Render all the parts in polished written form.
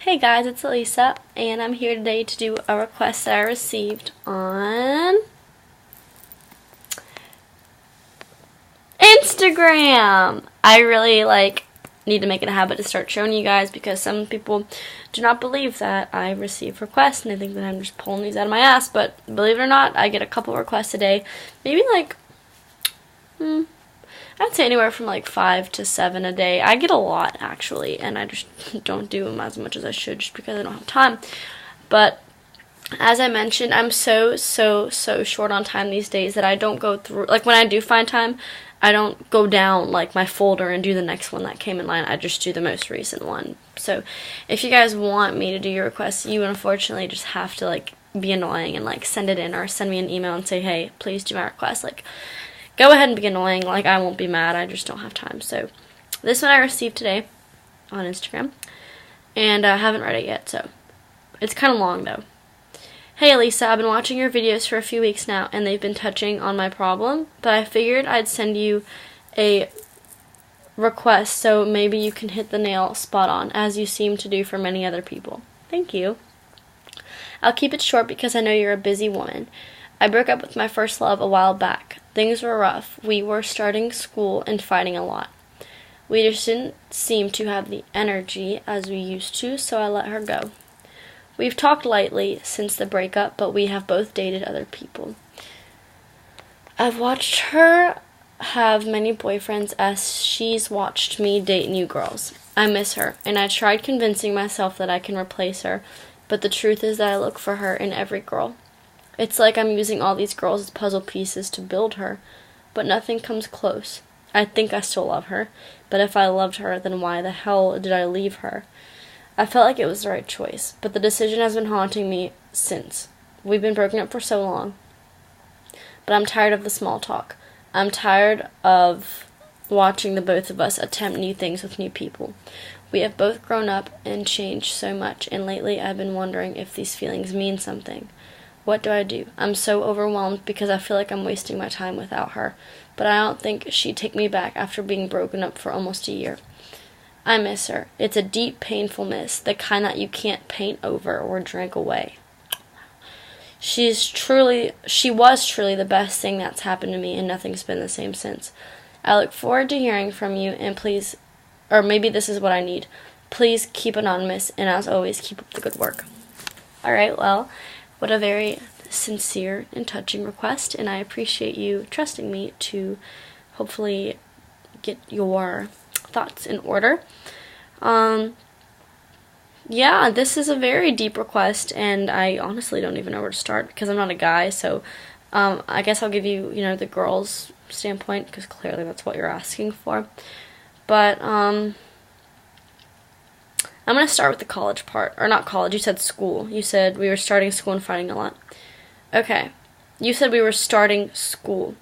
Hey guys, it's Alisa, and I'm here today to do a request that I received on Instagram. I really need to make it a habit to start showing you guys because some people do not believe that I receive requests and they think that I'm just pulling these out of my ass, but believe it or not, I get a couple requests a day. Maybe I'd say anywhere from 5 to 7 a day. I get a lot actually, and I just don't do them as much as I should just because I don't have time. But as I mentioned, I'm so short on time these days that I don't go through, when I do find time, I don't go down my folder and do the next one that came in line. I just do the most recent one. So if you guys want me to do your requests, you unfortunately just have to be annoying and send it in or send me an email and say, hey, please do my request. Go ahead and be annoying. I won't be mad. I just don't have time. So this one I received today on Instagram, and I haven't read it yet, so it's kind of long though. Hey Alisa, I've been watching your videos for a few weeks now, and they've been touching on my problem, but I figured I'd send you a request so maybe you can hit the nail spot on, as you seem to do for many other people. Thank you. I'll keep it short because I know you're a busy woman. I broke up with my first love a while back. Things were rough. We were starting school and fighting a lot. We just didn't seem to have the energy as we used to, so I let her go. We've talked lightly since the breakup, but we have both dated other people. I've watched her have many boyfriends as she's watched me date new girls. I miss her, and I tried convincing myself that I can replace her, but the truth is that I look for her in every girl. It's like I'm using all these girls as puzzle pieces to build her, but nothing comes close. I think I still love her, but if I loved her, then why the hell did I leave her? I felt like it was the right choice, but the decision has been haunting me since. We've been broken up for so long. But I'm tired of the small talk. I'm tired of watching the both of us attempt new things with new people. We have both grown up and changed so much, and lately I've been wondering if these feelings mean something. What do I do? I'm so overwhelmed because I feel like I'm wasting my time without her, but I don't think she'd take me back after being broken up for almost a year. I miss her. It's a deep, painful miss, the kind that you can't paint over or drink away. She was truly the best thing that's happened to me, and nothing's been the same since. I look forward to hearing from you, and please, or maybe this is what I need, please keep anonymous, and as always, keep up the good work. Alright, well, what a very sincere and touching request, and I appreciate you trusting me to hopefully get your thoughts in order. Yeah, this is a very deep request, and I honestly don't even know where to start because I'm not a guy, so I guess I'll give you, the girl's standpoint because clearly that's what you're asking for. But I'm going to start with the college part. Or not college, you said school. You said we were starting school and fighting a lot. Okay. You said we were starting school.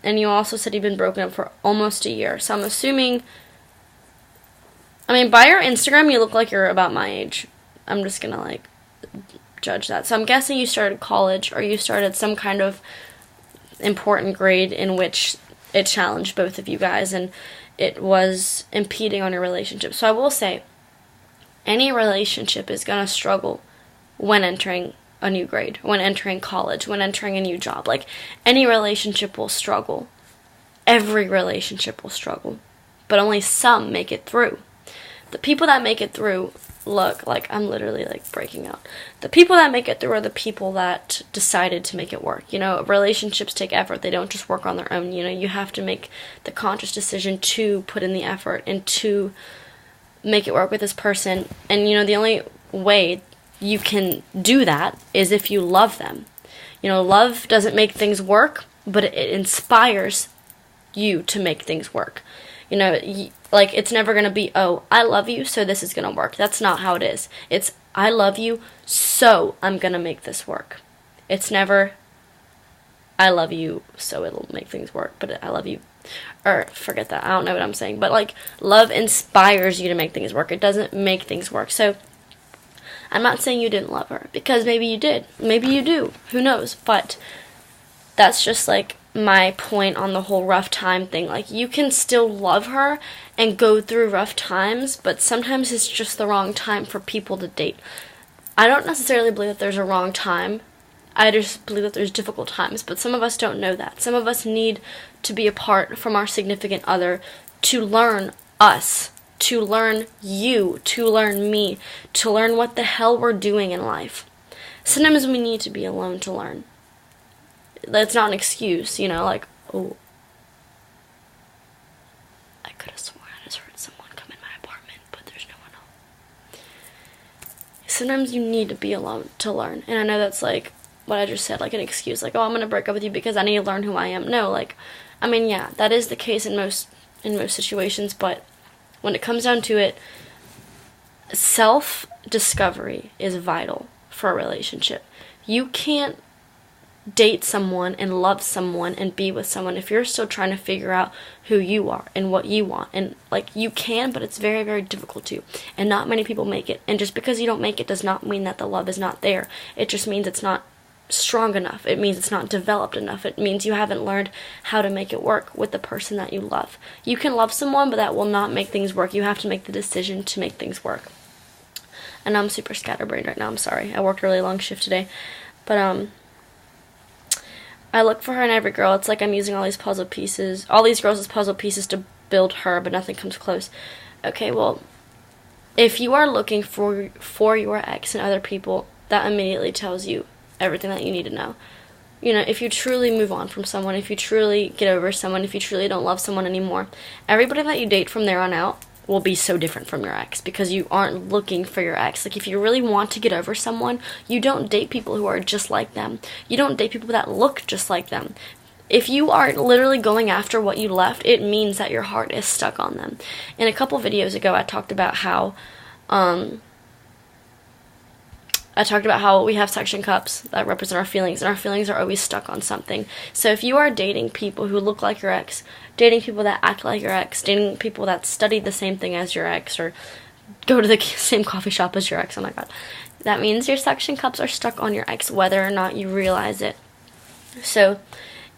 And you also said you've been broken up for almost a year. So I'm assuming, by your Instagram, you look like you're about my age. I'm just going to, judge that. So I'm guessing you started college or you started some kind of important grade in which it challenged both of you guys and it was impeding on your relationship. So I will say, any relationship is going to struggle when entering a new grade, when entering college, when entering a new job. Any relationship will struggle. Every relationship will struggle. But only some make it through. The people that make it through, look, I'm literally, breaking out. The people that make it through are the people that decided to make it work. Relationships take effort. They don't just work on their own. You have to make the conscious decision to put in the effort and to make it work with this person, and the only way you can do that is if you love them. Love doesn't make things work, but it inspires you to make things work. It's never going to be, oh, I love you, so this is going to work. That's not how it is. It's, I love you, so I'm going to make this work. It's never, I love you, so it'll make things work, but I love you. Or forget that, I don't know what I'm saying, but love inspires you to make things work. It doesn't make things work. So I'm not saying you didn't love her, because maybe you did, maybe you do, who knows, but that's just my point on the whole rough time thing. Like, you can still love her and go through rough times, but sometimes it's just the wrong time for people to date. I don't necessarily believe that there's a wrong time. I just believe that there's difficult times, but some of us don't know that. Some of us need to be apart from our significant other to learn us, to learn you, to learn me, to learn what the hell we're doing in life. Sometimes we need to be alone to learn. That's not an excuse, like, oh, I could have sworn I just heard someone come in my apartment, but there's no one home. Sometimes you need to be alone to learn, and I know that's like what I just said, like an excuse, like, oh, I'm gonna break up with you because I need to learn who I am. No, like, I mean, yeah, that is the case in most situations, but when it comes down to it, self-discovery is vital for a relationship. You can't date someone and love someone and be with someone if you're still trying to figure out who you are and what you want. And like, you can, but it's very, very difficult to, and not many people make it. And just because you don't make it does not mean that the love is not there. It just means it's not strong enough. It means it's not developed enough. It means you haven't learned how to make it work with the person that you love. You can love someone, but that will not make things work. You have to make the decision to make things work. And I'm super scatterbrained right now. I'm sorry. I worked a really long shift today. But I look for her in every girl. It's like I'm using all these puzzle pieces, all these girls as puzzle pieces to build her, but nothing comes close. Okay, well, if you are looking for your ex and other people, that immediately tells you everything that you need to know. If you truly move on from someone, if you truly get over someone, if you truly don't love someone anymore, everybody that you date from there on out will be so different from your ex, because you aren't looking for your ex. Like, if you really want to get over someone, you don't date people who are just like them. You don't date people that look just like them. If you are literally going after what you left, it means that your heart is stuck on them. In a couple videos ago, I talked about how we have suction cups that represent our feelings, and our feelings are always stuck on something. So if you are dating people who look like your ex, dating people that act like your ex, dating people that studied the same thing as your ex, or go to the same coffee shop as your ex, oh my god, that means your suction cups are stuck on your ex, whether or not you realize it. So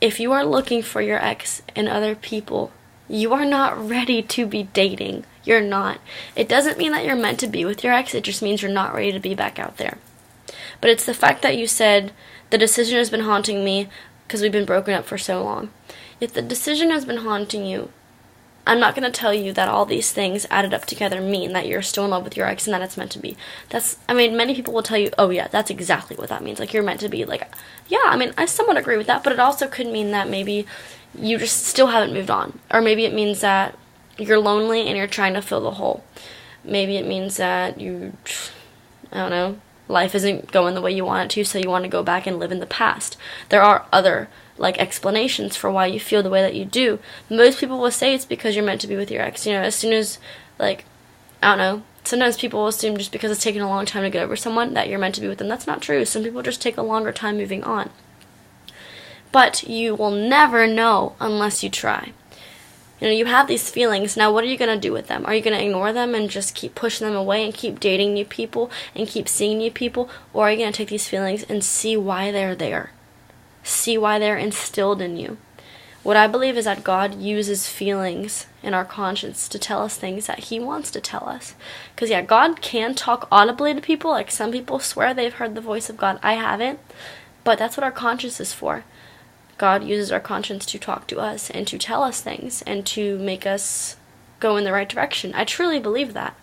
if you are looking for your ex and other people, you are not ready to be dating. You're not. It doesn't mean that you're meant to be with your ex. It just means you're not ready to be back out there. But it's the fact that you said, the decision has been haunting me because we've been broken up for so long. If the decision has been haunting you, I'm not going to tell you that all these things added up together mean that you're still in love with your ex and that it's meant to be. Many people will tell you, oh yeah, that's exactly what that means. Like, you're meant to be. Like, yeah, I somewhat agree with that, but it also could mean that maybe you just still haven't moved on. Or maybe it means that you're lonely and you're trying to fill the hole. Maybe it means that life isn't going the way you want it to, so you want to go back and live in the past. There are other explanations for why you feel the way that you do. Most people will say it's because you're meant to be with your ex. As soon as, sometimes people will assume just because it's taken a long time to get over someone that you're meant to be with them. That's not true. Some people just take a longer time moving on. But you will never know unless you try. You have these feelings. Now, what are you going to do with them? Are you going to ignore them and just keep pushing them away and keep dating new people and keep seeing new people? Or are you going to take these feelings and see why they're there? See why they're instilled in you? What I believe is that God uses feelings in our conscience to tell us things that He wants to tell us. Because, yeah, God can talk audibly to people. Like, some people swear they've heard the voice of God. I haven't. But that's what our conscience is for. God uses our conscience to talk to us and to tell us things and to make us go in the right direction. I truly believe that.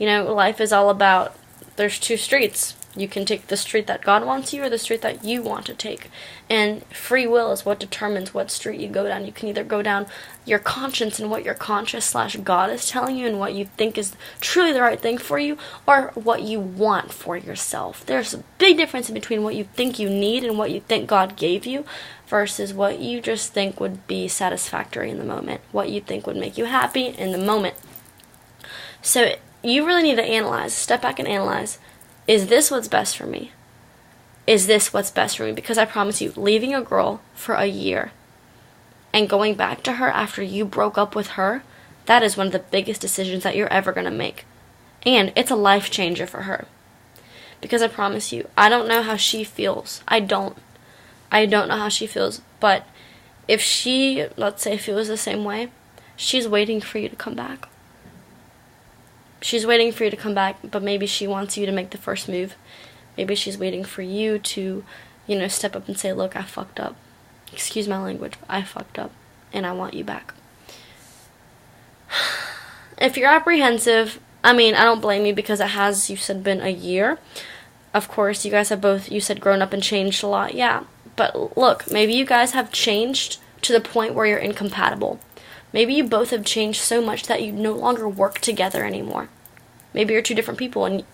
Life is all about, there's two streets. You can take the street that God wants you or the street that you want to take. And free will is what determines what street you go down. You can either go down your conscience and what your conscience/God is telling you and what you think is truly the right thing for you, or what you want for yourself. There's a big difference between what you think you need and what you think God gave you versus what you just think would be satisfactory in the moment, what you think would make you happy in the moment. So you really need to analyze, step back and analyze, is this what's best for me? Is this what's best for me? Because I promise you, leaving a girl for a year and going back to her after you broke up with her, that is one of the biggest decisions that you're ever going to make. And it's a life changer for her. Because I promise you, I don't know how she feels. I don't know how she feels, but if she, let's say, feels the same way, she's waiting for you to come back. She's waiting for you to come back, but maybe she wants you to make the first move. Maybe she's waiting for you to, step up and say, look, I fucked up. Excuse my language, but I fucked up, and I want you back. If you're apprehensive, I don't blame you, because it has, you said, been a year. Of course, you guys have both, you said, grown up and changed a lot. Yeah, but look, maybe you guys have changed to the point where you're incompatible. Maybe you both have changed so much that you no longer work together anymore. Maybe you're two different people, and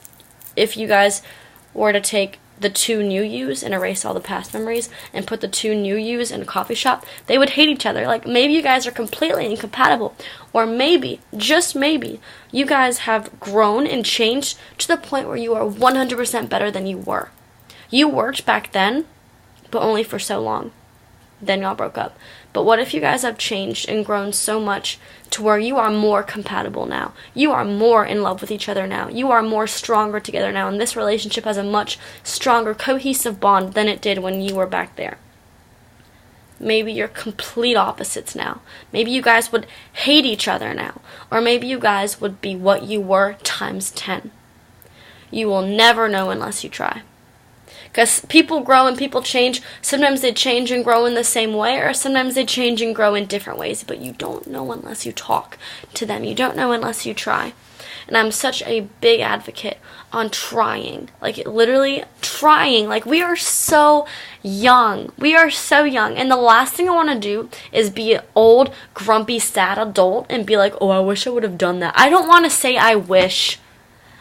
if you guys were to take the two new yous and erase all the past memories and put the two new yous in a coffee shop, they would hate each other. Like, maybe you guys are completely incompatible. Or maybe, just maybe, you guys have grown and changed to the point where you are 100% better than you were. You worked back then, but only for so long. Then y'all broke up. But what if you guys have changed and grown so much to where you are more compatible now? You are more in love with each other now. You are more stronger together now. And this relationship has a much stronger, cohesive bond than it did when you were back there. Maybe you're complete opposites now. Maybe you guys would hate each other now. Or maybe you guys would be what you were times 10. You will never know unless you try. Because people grow and people change. Sometimes they change and grow in the same way, or sometimes they change and grow in different ways. But you don't know unless you talk to them. You don't know unless you try. And I'm such a big advocate on trying. Like, literally trying. Like, we are so young. We are so young. And the last thing I want to do is be an old, grumpy, sad adult and be like, oh, I wish I would have done that. I don't want to say I wish.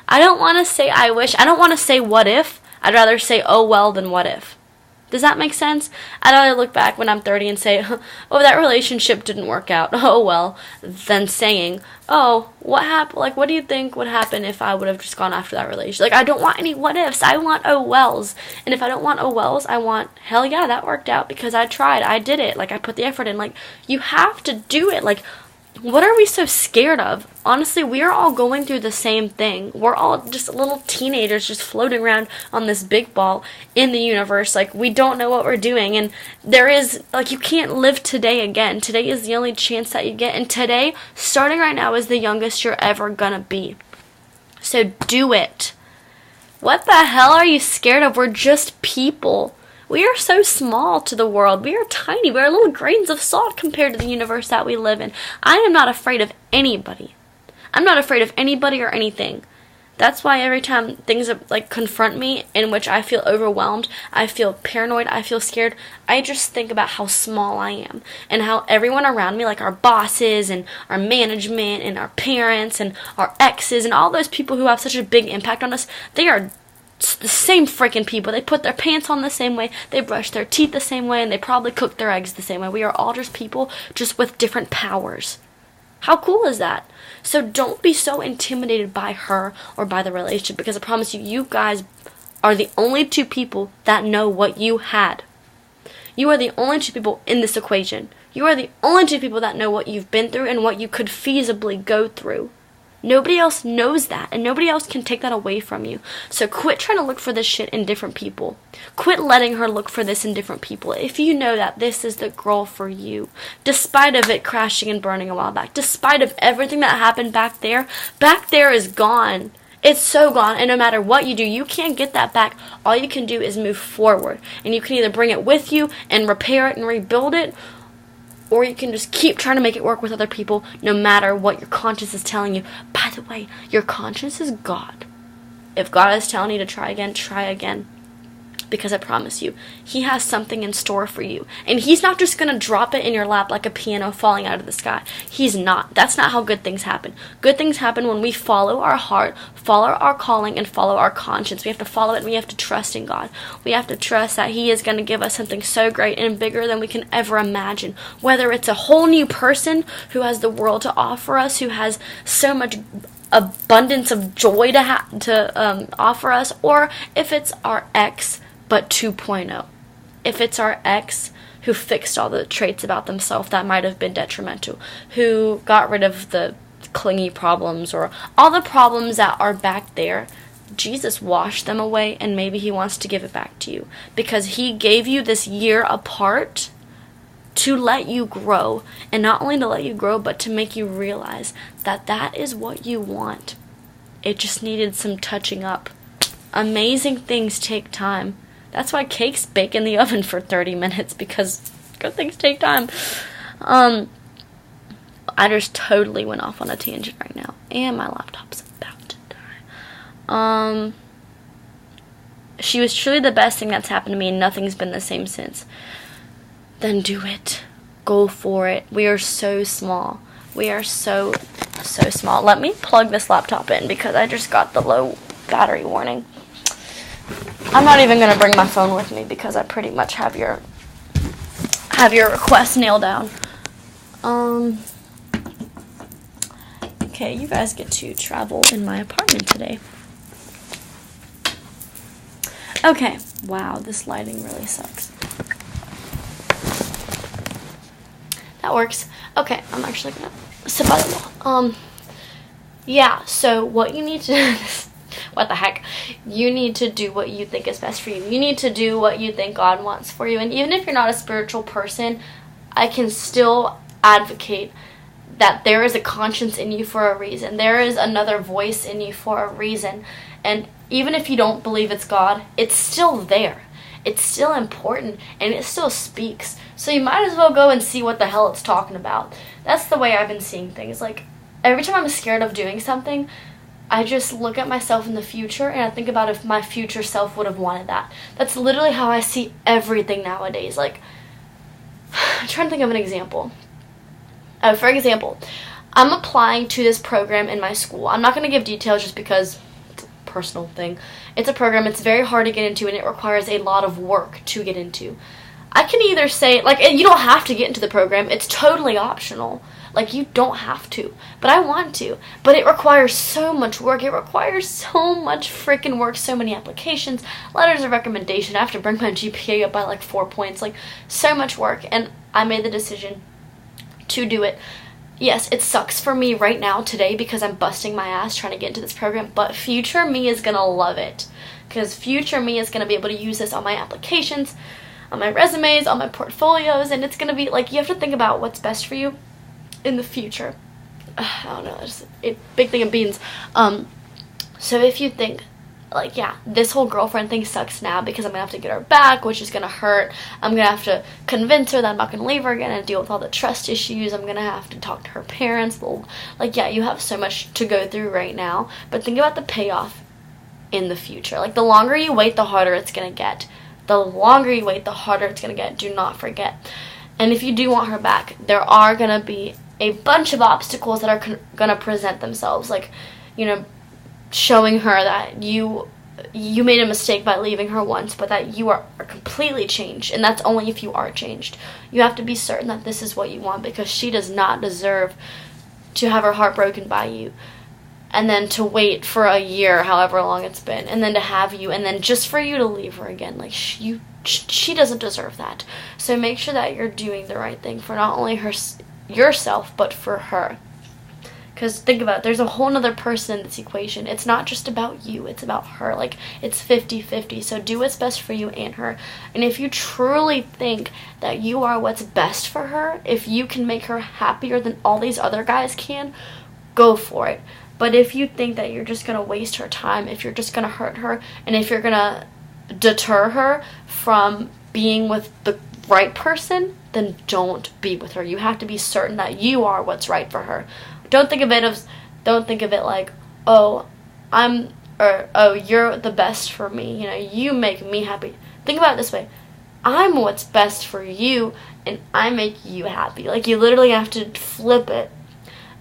I don't want to say I wish. I don't want to say what if. I'd rather say, oh, well, than what if. Does that make sense? I'd rather look back when I'm 30 and say, oh, that relationship didn't work out. Oh, well, than saying, oh, what happened? Like, what do you think would happen if I would have just gone after that relationship? Like, I don't want any what ifs. I want oh, wells. And if I don't want oh, wells, I want, hell yeah, that worked out because I tried. I did it. Like, I put the effort in. Like, you have to do it. Like, what are we so scared of? Honestly, we are all going through the same thing. We're all just little teenagers just floating around on this big ball in the universe. Like, we don't know what we're doing. And there is, like, you can't live today again. Today is the only chance that you get. And today, starting right now, is the youngest you're ever gonna be. So do it. What the hell are you scared of? We're just people. We are so small to the world. We are tiny. We are little grains of salt compared to the universe that we live in. I am not afraid of anybody. I'm not afraid of anybody or anything. That's why every time things like confront me in which I feel overwhelmed, I feel paranoid, I feel scared, I just think about how small I am and how everyone around me, like our bosses and our management and our parents and our exes and all those people who have such a big impact on us, they are the same freaking people. They put their pants on the same way, they brush their teeth the same way, and they probably cook their eggs the same way. We are all just people, just with different powers. How cool is that? So don't be so intimidated by her or by the relationship, because I promise you, you guys are the only two people that know what you had. You are the only two people in this equation. You are the only two people that know what you've been through and what you could feasibly go through. Nobody else knows that, and nobody else can take that away from you. So quit trying to look for this shit in different people. Quit letting her look for this in different people. If you know that this is the girl for you, despite of it crashing and burning a while back, despite of everything that happened back there is gone. It's so gone, and no matter what you do, you can't get that back. All you can do is move forward, and you can either bring it with you and repair it and rebuild it, or you can just keep trying to make it work with other people no matter what your conscience is telling you. By the way, your conscience is God. If God is telling you to try again, try again. Because I promise you, He has something in store for you. And He's not just going to drop it in your lap like a piano falling out of the sky. He's not. That's not how good things happen. Good things happen when we follow our heart, follow our calling, and follow our conscience. We have to follow it, and we have to trust in God. We have to trust that He is going to give us something so great and bigger than we can ever imagine. Whether it's a whole new person who has the world to offer us, who has so much abundance of joy to offer us, or if it's our ex but 2.0. If it's our ex who fixed all the traits about themselves that might have been detrimental, who got rid of the clingy problems or all the problems that are back there, Jesus washed them away, and maybe He wants to give it back to you because He gave you this year apart to let you grow, and not only to let you grow, but to make you realize that that is what you want. It just needed some touching up. Amazing things take time. That's why cakes bake in the oven for 30 minutes, because good things take time. I just totally went off on a tangent right now, and my laptop's about to die. She was truly the best thing that's happened to me, and nothing's been the same since. Then do it. Go for it. We are so small. We are so small. Let me plug this laptop in because I just got the low battery warning. I'm not even going to bring my phone with me because I pretty much have your request nailed down. Okay, you guys get to travel in my apartment today. Okay. Wow, this lighting really sucks. That works. Okay, I'm actually gonna sit by the wall. Yeah, so what you need to do, what the heck? You need to do what you think is best for you. You need to do what you think God wants for you. And even if you're not a spiritual person, I can still advocate that there is a conscience in you for a reason. There is another voice in you for a reason. And even if you don't believe it's God, it's still there. It's still important, and it still speaks. So you might as well go and see what the hell it's talking about. That's the way I've been seeing things. Like, every time I'm scared of doing something, I just look at myself in the future, and I think about if my future self would have wanted that. That's literally how I see everything nowadays. Like, I'm trying to think of an example. For example, I'm applying to this program in my school. I'm not going to give details just because it's a personal thing. It's a program. It's very hard to get into, and it requires a lot of work to get into. I can either say, like, you don't have to get into the program. It's totally optional. Like, you don't have to. But I want to. But it requires so much work. It requires so much freaking work. So many applications, letters of recommendation. I have to bring my GPA up by, like, 4 points. Like, so much work. And I made the decision to do it. Yes, it sucks for me right now today because I'm busting my ass trying to get into this program, but future me is going to love it because future me is going to be able to use this on my applications, on my resumes, on my portfolios, and it's going to be like, you have to think about what's best for you in the future. I don't know, it's a big thing of beans. So if you think, like, yeah, this whole girlfriend thing sucks now because I'm going to have to get her back, which is going to hurt. I'm going to have to convince her that I'm not going to leave her again and deal with all the trust issues. I'm going to have to talk to her parents. Like, yeah, you have so much to go through right now, but think about the payoff in the future. Like, the longer you wait, the harder it's going to get. The longer you wait, the harder it's going to get. Do not forget. And if you do want her back, there are going to be a bunch of obstacles that are going to present themselves. Like, you know, showing her that you made a mistake by leaving her once, but that you are completely changed, and that's only if you are changed. You have to be certain that this is what you want because she does not deserve to have her heart broken by you, and then to wait for a year, however long it's been, and then to have you, and then just for you to leave her again. Like, she doesn't deserve that. So make sure that you're doing the right thing for not only yourself, but for her. Because think about it, there's a whole nother person in this equation. It's not just about you, it's about her. Like, it's 50-50. So do what's best for you and her. And if you truly think that you are what's best for her, if you can make her happier than all these other guys can, go for it. But if you think that you're just going to waste her time, if you're just going to hurt her, and if you're going to deter her from being with the right person, then don't be with her. You have to be certain that you are what's right for her. Don't think of it like, oh, you're the best for me. You know, you make me happy. Think about it this way. I'm what's best for you, and I make you happy. Like, you literally have to flip it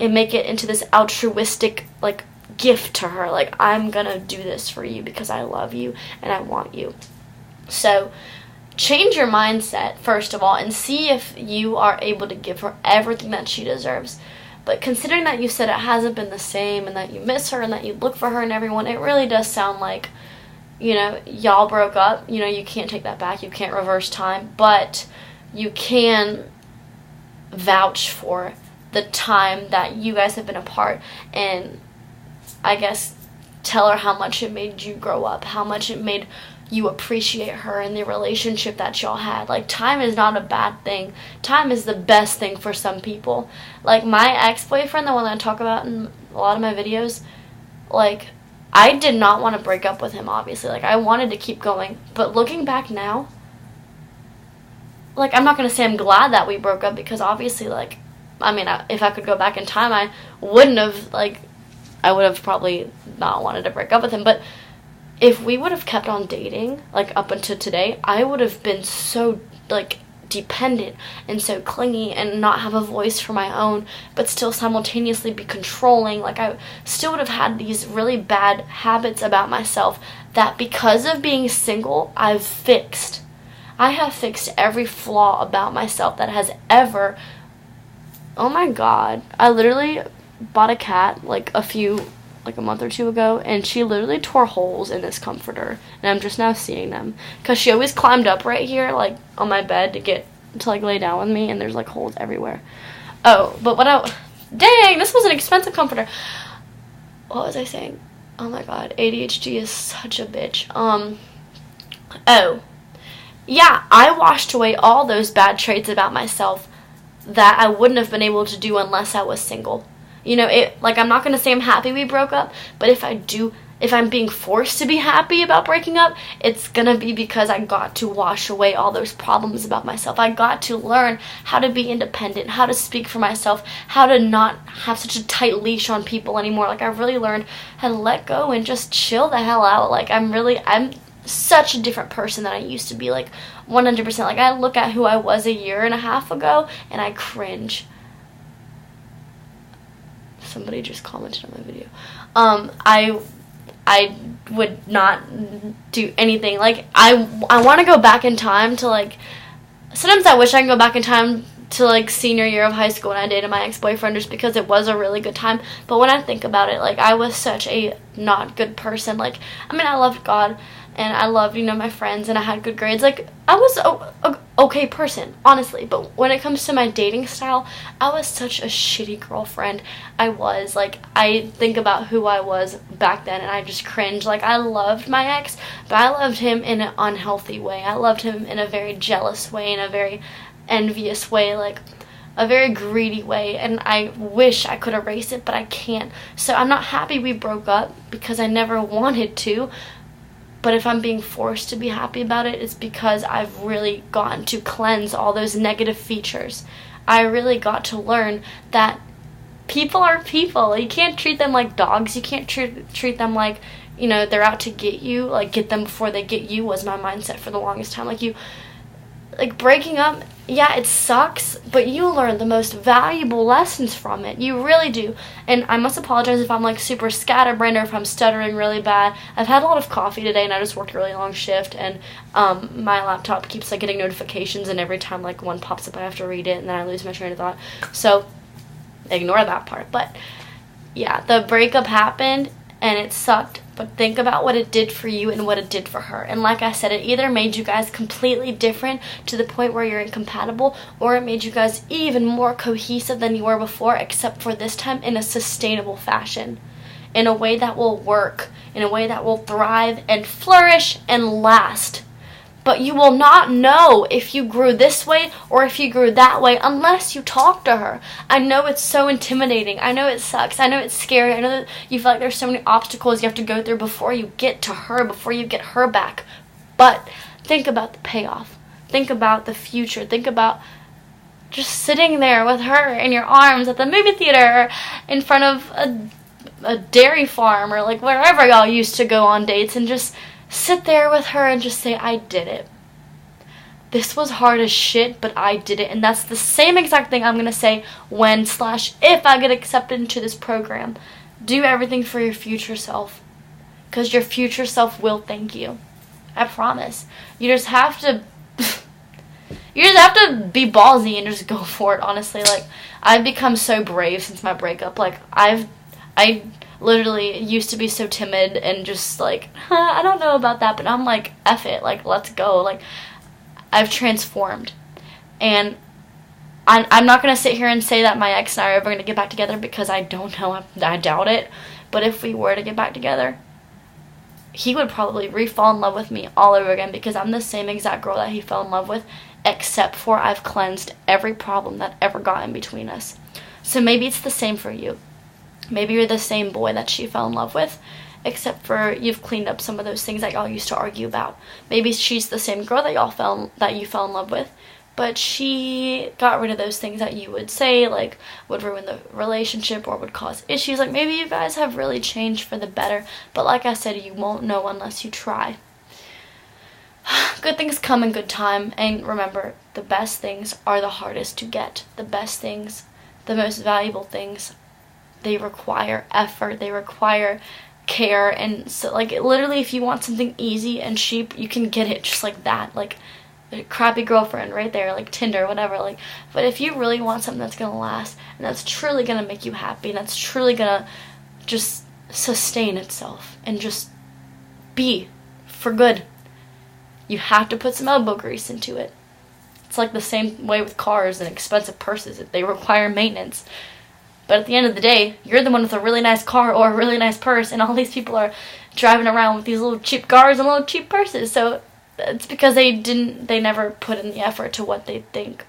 and make it into this altruistic, like, gift to her. Like, I'm gonna do this for you because I love you and I want you. So change your mindset, first of all, and see if you are able to give her everything that she deserves. But considering that you said it hasn't been the same and that you miss her and that you look for her and everyone, it really does sound like, you know, y'all broke up. You know, you can't take that back. You can't reverse time. But you can vouch for the time that you guys have been apart and, I guess, tell her how much it made you grow up, how much it made you appreciate her and the relationship that y'all had. Like, time is not a bad thing. Time is the best thing for some people. Like, my ex-boyfriend, the one that I talk about in a lot of my videos, like, I did not want to break up with him, obviously. Like, I wanted to keep going. But looking back now, like, I'm not going to say I'm glad that we broke up, because obviously, like, I mean, if I could go back in time, I wouldn't have, like, I would have probably not wanted to break up with him. But if we would have kept on dating, like, up until today, I would have been so, like, dependent and so clingy and not have a voice for my own, but still simultaneously be controlling. Like, I still would have had these really bad habits about myself that, because of being single, I've fixed. I have fixed every flaw about myself that has ever... Oh my god. I literally bought a cat, like, a month or two ago, and she literally tore holes in this comforter, and I'm just now seeing them, because she always climbed up right here, like, on my bed to like lay down with me, and there's like holes everywhere. Oh, but dang, this was an expensive comforter. What was I saying? Oh my god, ADHD is such a bitch. Oh, yeah, I washed away all those bad traits about myself that I wouldn't have been able to do unless I was single. You know, like, I'm not going to say I'm happy we broke up, but if I'm being forced to be happy about breaking up, it's going to be because I got to wash away all those problems about myself. I got to learn how to be independent, how to speak for myself, how to not have such a tight leash on people anymore. Like, I really learned how to let go and just chill the hell out. Like, I'm such a different person than I used to be, like, 100%. Like, I look at who I was a year and a half ago, and I cringe. Somebody just commented on my video. I would not do anything. Like, I want to go back in time to, like, sometimes I wish I could go back in time to, like, senior year of high school when I dated my ex-boyfriend, just because it was a really good time. But when I think about it, like, I was such a not good person. Like, I mean, I loved God, and I loved, you know, my friends, and I had good grades. Like, I was a okay person, honestly. But when it comes to my dating style, I was such a shitty girlfriend. I think about who I was back then, and I just cringe. Like, I loved my ex, but I loved him in an unhealthy way. I loved him in a very jealous way, in a very envious way, like a very greedy way, and I wish I could erase it, but I can't. So I'm not happy we broke up, because I never wanted to. But if I'm being forced to be happy about it, it's because I've really gotten to cleanse all those negative features. I really got to learn that people are people. You can't treat them like dogs. You can't treat them like, you know, they're out to get you. Like, get them before they get you was my mindset for the longest time. Like, breaking up, yeah, it sucks, but you learn the most valuable lessons from it. You really do. And I must apologize if I'm, like, super scatterbrained or if I'm stuttering really bad. I've had a lot of coffee today, and I just worked a really long shift, and my laptop keeps, like, getting notifications, and every time, like, one pops up, I have to read it, and then I lose my train of thought. So, ignore that part. But, yeah, the breakup happened, and it sucked. But think about what it did for you and what it did for her. And like I said, it either made you guys completely different to the point where you're incompatible, or it made you guys even more cohesive than you were before, except for this time in a sustainable fashion. In a way that will work. In a way that will thrive and flourish and last. But you will not know if you grew this way or if you grew that way unless you talk to her. I know it's so intimidating. I know it sucks. I know it's scary. I know that you feel like there's so many obstacles you have to go through before you get to her, before you get her back. But think about the payoff. Think about the future. Think about just sitting there with her in your arms at the movie theater or in front of a dairy farm or like wherever y'all used to go on dates, and just sit there with her and just say, I did it. This was hard as shit, but I did it. And that's the same exact thing I'm going to say if I get accepted into this program. Do everything for your future self, because your future self will thank you. I promise. You just have to be ballsy and just go for it, honestly. Like, I've become so brave since my breakup. Like, I literally used to be so timid and just like, I don't know about that, but I'm like, F it, like, let's go. Like, I've transformed. And I'm not going to sit here and say that my ex and I are ever going to get back together, because I don't know. I doubt it. But if we were to get back together, he would probably re-fall in love with me all over again, because I'm the same exact girl that he fell in love with, except for I've cleansed every problem that ever got in between us. So maybe it's the same for you. Maybe you're the same boy that she fell in love with, except for you've cleaned up some of those things that y'all used to argue about. Maybe she's the same girl that you fell in love with, but she got rid of those things that you would say, like, would ruin the relationship or would cause issues. Like, maybe you guys have really changed for the better, but like I said, you won't know unless you try. Good things come in good time, and remember, the best things are the hardest to get. The best things, the most valuable things, they require effort, they require care. And so, like, literally, if you want something easy and cheap, you can get it just like that. Like, a crappy girlfriend right there, like Tinder, whatever. Like, but if you really want something that's gonna last, and that's truly gonna make you happy, and that's truly gonna just sustain itself and just be for good, you have to put some elbow grease into it. It's like the same way with cars and expensive purses. They require maintenance. But at the end of the day, you're the one with a really nice car or a really nice purse, and all these people are driving around with these little cheap cars and little cheap purses. So it's because they never put in the effort to what they think,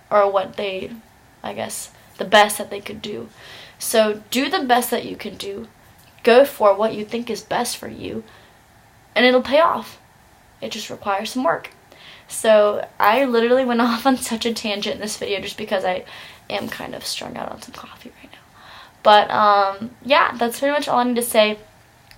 or what they, I guess, the best that they could do. So do the best that you can do. Go for what you think is best for you, and it'll pay off. It just requires some work. So I literally went off on such a tangent in this video just because I am kind of strung out on some coffee right now. But yeah, that's pretty much all I need to say.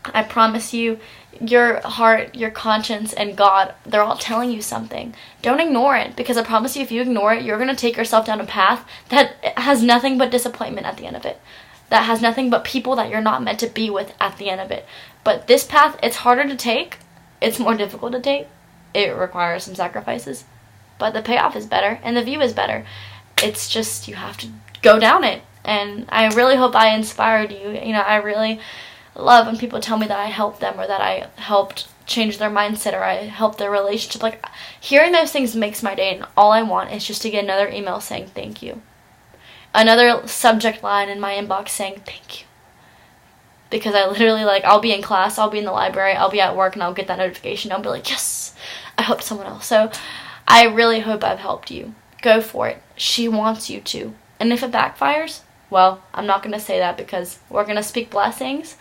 I promise you, your heart, your conscience, and God, they're all telling you something. Don't ignore it, because I promise you, if you ignore it, you're going to take yourself down a path that has nothing but disappointment at the end of it. That has nothing but people that you're not meant to be with at the end of it. But this path, it's harder to take. It's more difficult to take. It requires some sacrifices. But the payoff is better, and the view is better. It's just, you have to go down it. And I really hope I inspired you. You know, I really love when people tell me that I helped them, or that I helped change their mindset, or I helped their relationship. Like, hearing those things makes my day, and all I want is just to get another email saying thank you. Another subject line in my inbox saying thank you. Because I literally, like, I'll be in class, I'll be in the library, I'll be at work, and I'll get that notification. I'll be like, yes, I helped someone else. So I really hope I've helped you. Go for it. She wants you to. And if it backfires, well, I'm not going to say that, because we're going to speak blessings.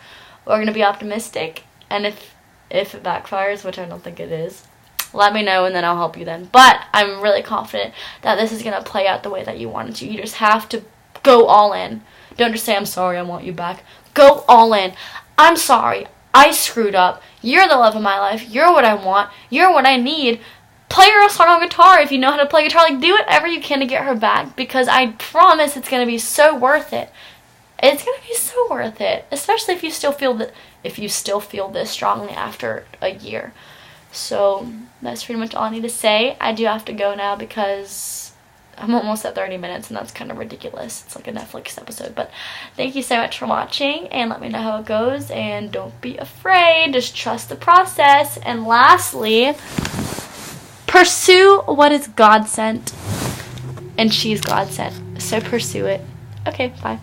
We're going to be optimistic. And if it backfires, which I don't think it is, let me know, and then I'll help you then. But I'm really confident that this is going to play out the way that you want it to. You just have to go all in. Don't just say, I'm sorry, I want you back. Go all in. I'm sorry. I screwed up. You're the love of my life. You're what I want. You're what I need. Play her a song on guitar if you know how to play guitar. Like, do whatever you can to get her back, because I promise it's going to be so worth it. It's going to be so worth it, especially if you still feel this strongly after a year. So that's pretty much all I need to say. I do have to go now because I'm almost at 30 minutes, and that's kind of ridiculous. It's like a Netflix episode. But thank you so much for watching, and let me know how it goes. And don't be afraid. Just trust the process. And lastly, pursue what is God sent. And she's God sent. So pursue it. Okay, bye.